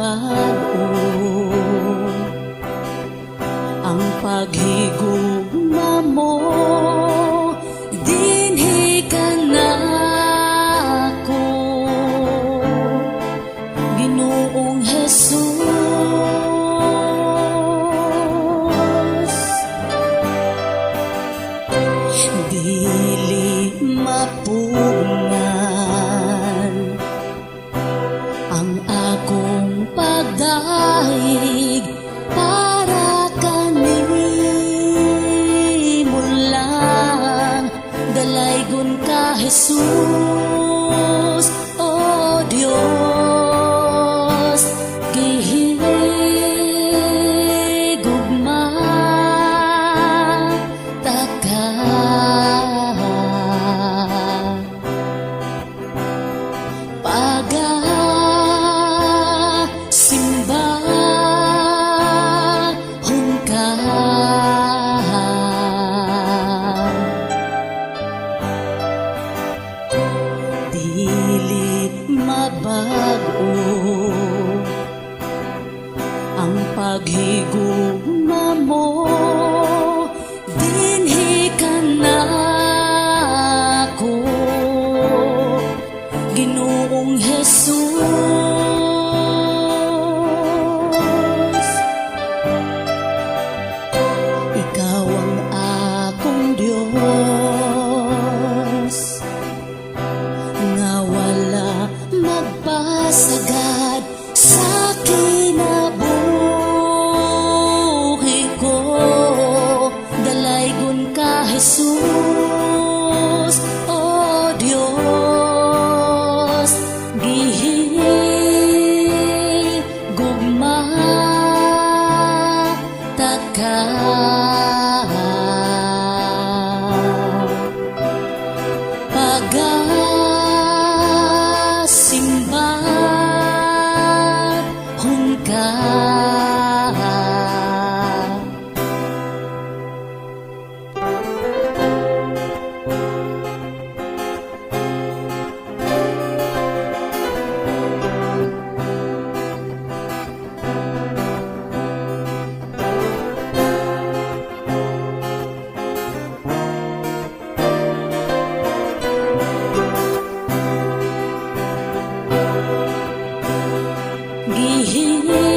mabago ang paghigugma mo, dinhi ka na ako, Ginoong Jesus. Dili mapungan ang akong pagdaig para kanimo lang, dalaygon ka Jesus. O Dios, gihigugma taka simbahon ka, dili mabago ang paghigugma mo, dinhi ka na ako, Ginoong Jesus. Ikaw ang akong Diyos, nga wala magpasagad sa kinabuhi ko, dalaygon ka Jesus. O Dios, gihigugma taka pagasimbahon ka. Gihigugma